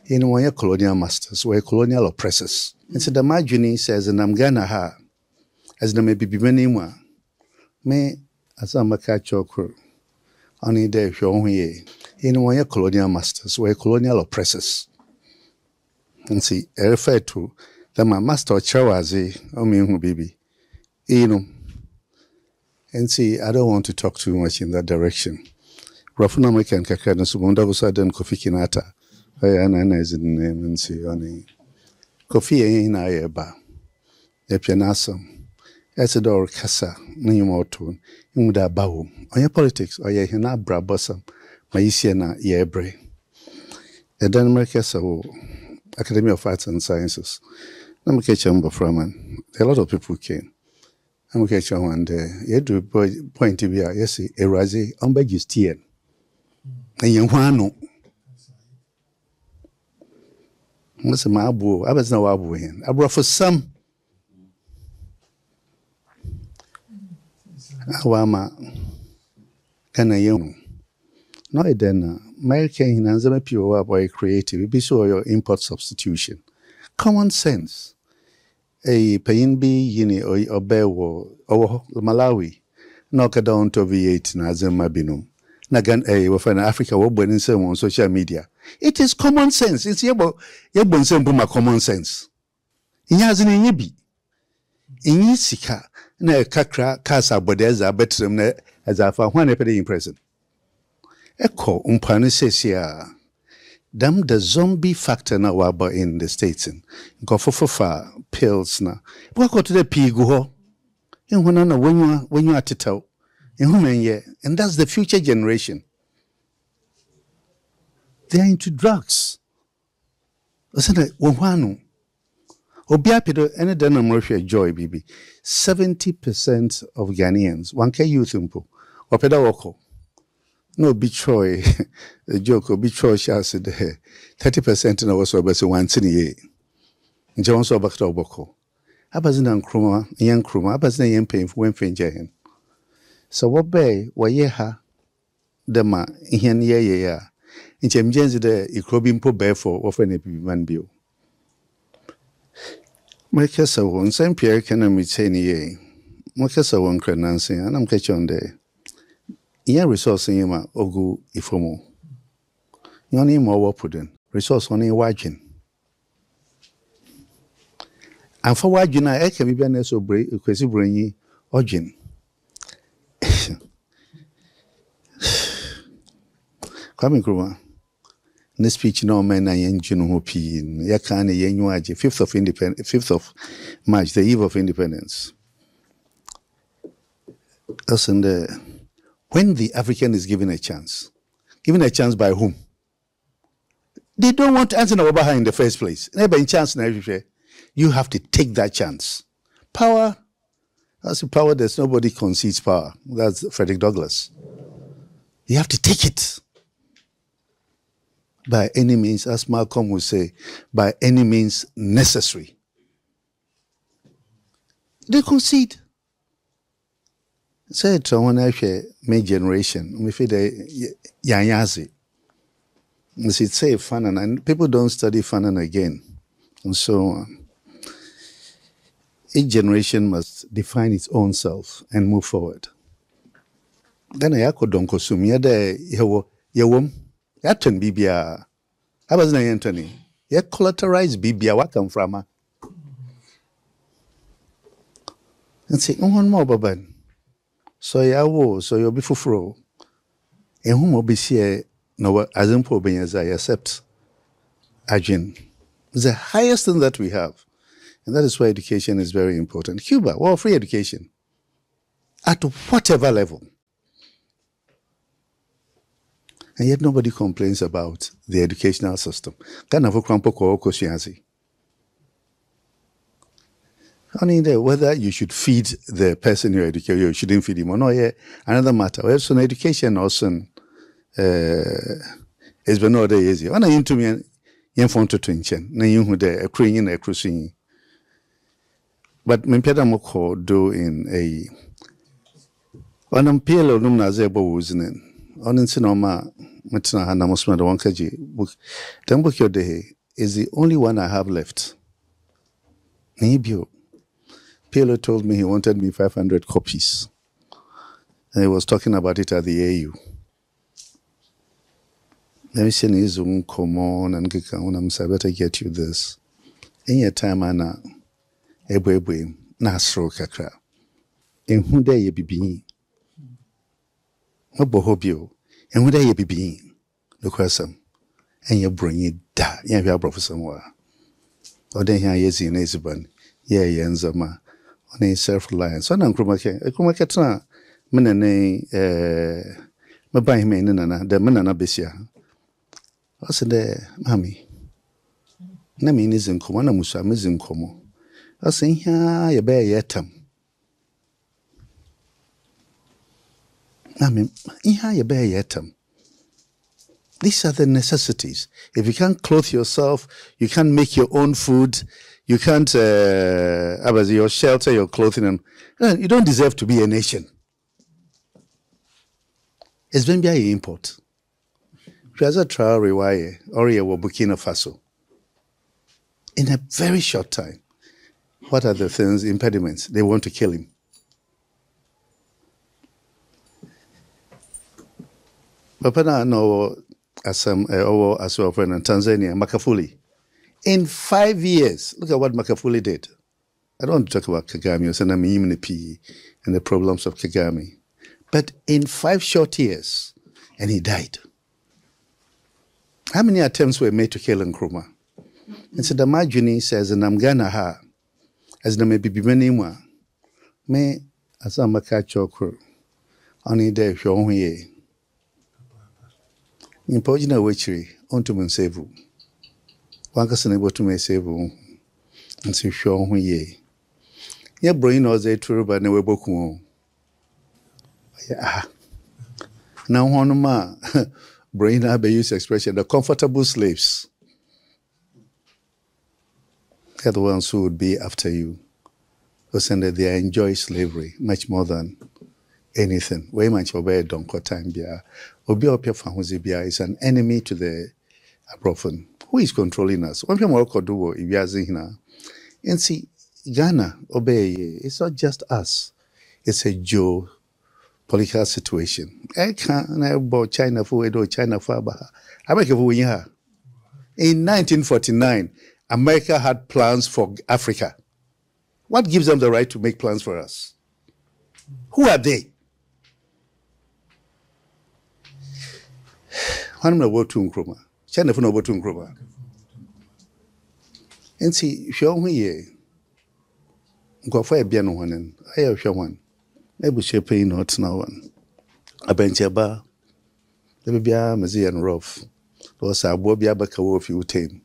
In one colonial masters, we're colonial oppressors. And so the margin says, and I'm gonna ha, as the may be many more. Me, as I'm a catch or crew, only there, in one colonial masters, we're colonial oppressors. And see, I refer to that my master Chawazi, or me who baby, and see, I don't want to talk too much in that direction. Rafuna Mekan Kakana Subunda was sudden Kofi Kinata. I analyze the name and see only Kofi in Ayaba. Epianasum. Esador Cassa, Nimotun, Imuda Bao. On your politics, or ye hina brabosum, Maisiana yebre. A Denmark Academy of Arts and Sciences. I'm a chamber from a lot of people came. I'm a catcher one day. You do point to be a yes, a razi, unbegistian. And you want no. Mr. Mabu, I was no abu in. I brought for some. Awama can I young. No, then American and some pure boy creative, be sure your import substitution. Common sense. A pain be yini or bewo or Malawi. Knock down to V8 na Zemabinum. Nagan a within Africa what when on social media. It is common sense. It's yebo simple common sense. In yazin yibi. In yisika na kakra kasa bodeza betrem as I found one in present. Echo umpani says ya. Damn the zombie factor now about in the States in. Go for pills na. What go to the pigu? In when you are titao. In human ye, and that's the future generation. They are into drugs. Listen, Wahanu. Obiapido, any denam joy, baby. 70% of Ghanaians, 1K youth impo, or pedawoko. No bichoy, the joke or bichoy shall say 30% in our sober, so once in a year. Johnson Bakto Boko. Abazin Nkrumah, young Nkrumah, Abazin yen pain for when Finjahin. So what bay, wa yeha, dema, in ye, in Champions de Ikrobimpo bear for often a man bill. My castle won Saint Pierre can meet ye. My castle won crenancy, and I'm catch on there. Ye resource in yama, ogu ifomo. Yoni more pudding, resource only wagin. And for wagin, I can be been so brave, crazy brainy, origin. Kwame Nkrumah, this speech no man I engine hopi in Yakani Yanuaji, 5th of March, the eve of independence. Listen, when the African is given a chance by whom? They don't want to answer Nawabaha in the first place. Never in chance, you have to take that chance. Power, that's power, there's nobody concedes power. That's Frederick Douglass. You have to take it. By any means, as Malcolm would say, by any means necessary. They concede. Say to one my generation, we feel the yanyazi. Say Fanon, and people don't study Fanon again. And so each generation must define its own self and move forward. Then I could don't consume yawom. Yaton Bibia. I was not Anthony. You collateralize Bibia. What come from? And say, no one more, Baban. So you'll be fufro. And whom will be here, no, as in Poben as I accept. Ajin. It's the highest thing that we have. And that is why education is very important. Cuba, well, free education. At whatever level. And yet nobody complains about the educational system. Only whether you should feed the person you're educating, you shouldn't feed him or not, yeah, another matter. So education also is been all day easy. When I into me, you want to twinchen, na you who there, a crane a cruising. But Mempeda Moko do in When I'm PLO Numna Zebo Wuzinen, on in Sinoma, Metna Hana Musma, the Wankaji book, Tambukyo Dehe is the only one I have left. Nibio. PLO told me he wanted me 500 copies. And he was talking about it at the AU. Let me say, come on, and I better get you this. In your time, Anna, Ebwe, Nasro Kakra. In who day ye be being? No bohobio, and who day ye be being? The question, and you bring it da, you have your professor more. Or then here is in Ezban, ye Yenzama, on a self reliance. So, Nkrumah, a Krumakatra, Menane, Mabai Menana, the Menana Bessia. I said, Mammy. Namin is in Comana Musam is in Como. I say, here, you bear yetum. Mammy, here, you bear yetum. These are the necessities. If you can't clothe yourself, you can't make your own food, you can't, your shelter, your clothing, and you don't deserve to be a nation. It's been by import. Raza Traore Waye, Oria Burkina Faso. In a very short time, what are the things, impediments? They want to kill him. Papa no asam as well friend in Tanzania, Makafuli. In 5 years, look at what Makafuli did. I don't want to talk about Kagame or Sanami and the problems of Kagame. But in 5 short years, and he died. How many attempts were made to kill Nkrumah? And so the Majuni says, and I'm gonna ha, as the maybe benimwa, me as I'm a catch or crew, only there show ye. In Pogina witchery, on to Monsevu. One person able to me save and so show ye. Your brain was a true, but never book. Yeah. Now, one ma. Brain have use expression, the comfortable slaves. They're the ones who would be after you. Because they enjoy slavery much more than anything. Way much obey Donko time bia. Obi opia fahuzi bia is an enemy to the Abrofan. Who is controlling us? One people more could do if you are saying, and see, Ghana obey. It's not just us. It's a Joe. Political situation. I can't about China for China for America for here. In 1949, America had plans for Africa. What gives them the right to make plans for us? Who are they? One about to Nkrumah. China for no about to Nkrumah. And see, show me ye. Go for a piano one. I have shown one. Maybe she pay not now one. A benchaba, the baby Mazi and rough. Was a bobia bakawo if you tame.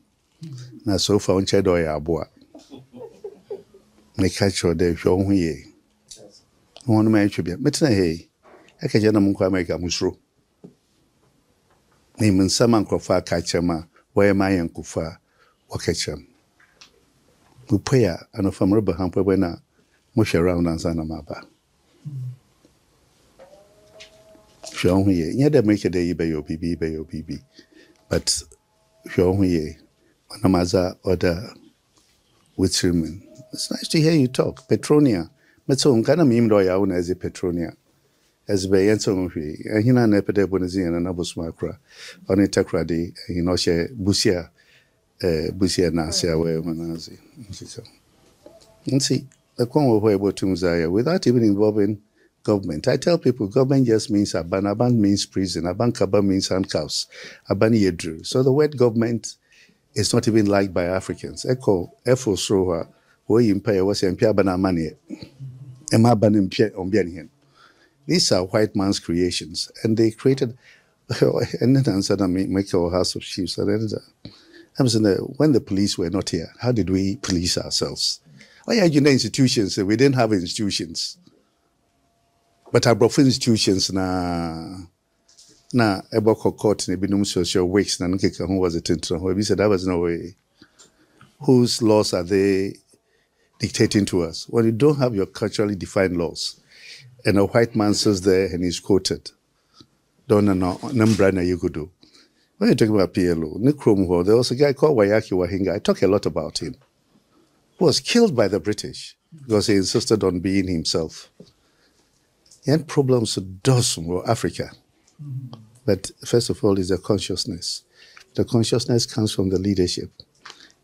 Now so found Chedoy Abua. Make catch your day, show me. One man should be. But hey, I can gentleman Kwame Musro. Name and some Nkrumah catchama, where my uncle far, or catch him. We pray and of from rubber hamper when I mush around and Sanamaba. Show me, yeah, they make a day by your BB. But show me, on a maza order with women. It's nice to hear you talk. Petronia. But so, kind of meme do I own as a Petronia. As by Yanson, and he and Epide Bonazian and Abu Smakra on a Takradi, you know, she Busia Nasia, where Manazi. And see, the Congo able to Muzaya without even involving government. I tell people government just means Aban means prison, Abankaba means handcuffs, Abani Yedru. So the word government is not even liked by Africans. Echo, Efo Sroha, where you pay was in Piabana money, Emma Banim on Bianian. These are white man's creations, and they created, and then answered me, make our house of chiefs. When the police were not here, how did we police ourselves? Oh, yeah, you know, institutions, we didn't have institutions. But our institutions na Eboko court in Binum social weeks na nkeka who was it in we said that was no way. Whose laws are they dictating to us? When you don't have your culturally defined laws, and a white man sits there and he's quoted. Don't know, Nambrana you could do. When you're talking about PLO, Nkrumah, there was a guy called Wayaki Wahinga. I talk a lot about him. He was killed by the British because he insisted on being himself. He had problems with Dosum, Africa. But first of all, is the consciousness. The consciousness comes from the leadership.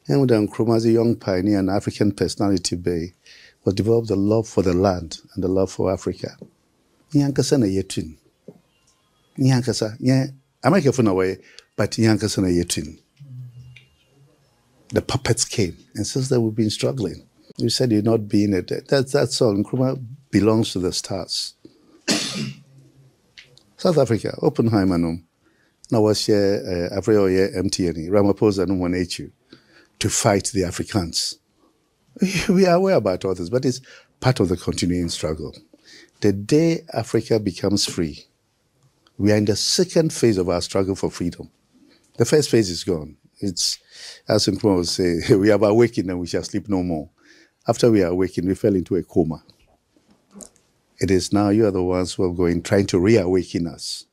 And with Nkrumah, as a young pioneer and African personality, was developed the love for the land and the love for Africa. Nyankasa na yetun. Nyankasa, I make a fun away, but Nyankasa na yetun. The puppets came, and since then we've been struggling. You said you're not being it. That's all. Nkrumah belongs to the stars. South Africa, Oppenheimer, now was here, Africa, MTN, Ramaphosa, no one you to fight the Africans. We are aware about all this, but it's part of the continuing struggle. The day Africa becomes free, we are in the second phase of our struggle for freedom. The first phase is gone. It's, as Nkrumah would say, we have awakened and we shall sleep no more. After we are awakened, we fell into a coma. It is now you are the ones who are going, trying to reawaken us.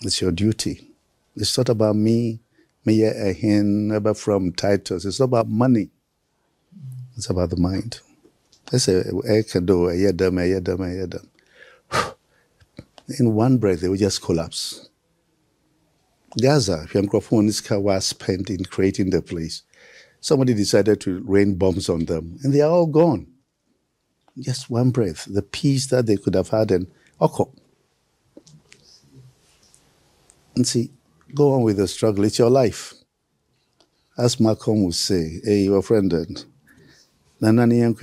It's your duty. It's not about me, never from titles. It's not about money. It's about the mind. Let's say, in one breath, they will just collapse. Gaza, Nkrumah was spent in creating the place. Somebody decided to rain bombs on them, and they are all gone. Just one breath, the peace that they could have had, and And see, go on with the struggle. It's your life. As Malcolm would say, hey, your friend, Kwame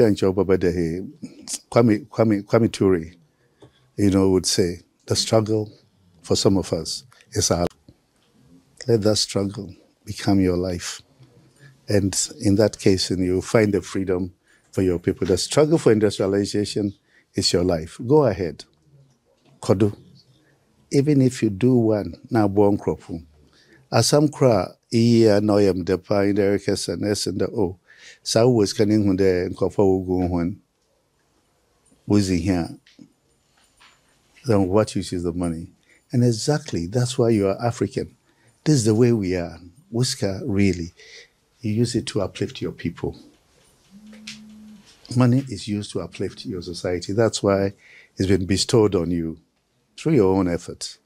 Ture, would say, the struggle for some of us is our life. Let that struggle become your life. And in that case, you'll find the freedom for your people. The struggle for industrialization is your life. Go ahead. Kodu. Even if you do one, now born kropu. As some cry, noyam the pine, the Ericus and S and the O. So was canning when the Nkofa go when was here. Then what use is the money? And exactly, that's why you are African. This is the way we are. Whisker, really, you use it to uplift your people. Money is used to uplift your society. That's why it's been bestowed on you through your own efforts.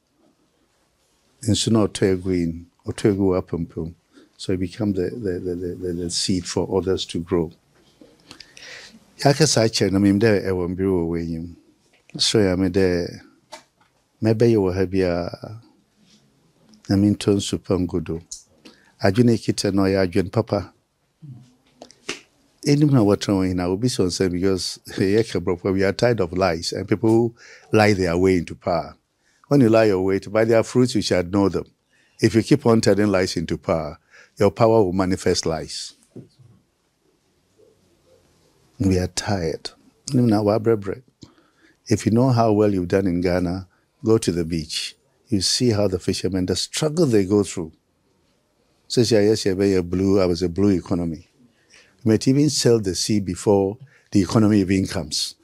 And so now green or go up and boom. So it becomes the seed for others to grow. Yakasacha, I mean, there I won't be away. So I mean, there maybe you will have your I mean, turn super good. I do make it no ya papa. Anyone what wrong I will be so concerned because we are tired of lies and people who lie their way into power. When you lie your way to by their fruits, you shall know them. If you keep on telling lies into power, your power will manifest lies. We are tired. If you know how well you've done in Ghana, go to the beach. You see how the fishermen, the struggle they go through. So yes, I was a blue economy. You might even sell the sea before the economy even comes.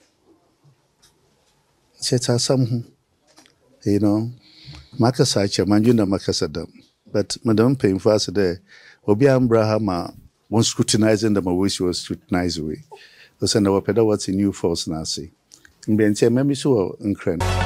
Some, Makasacha, Manjuna Makasadam. But Madame paying fast there, Obi Abraham won't scrutinizing them, I wish you was scrutinized away. Because I know what's in new force, Nasi. And then say, maybe so, Nkrumah.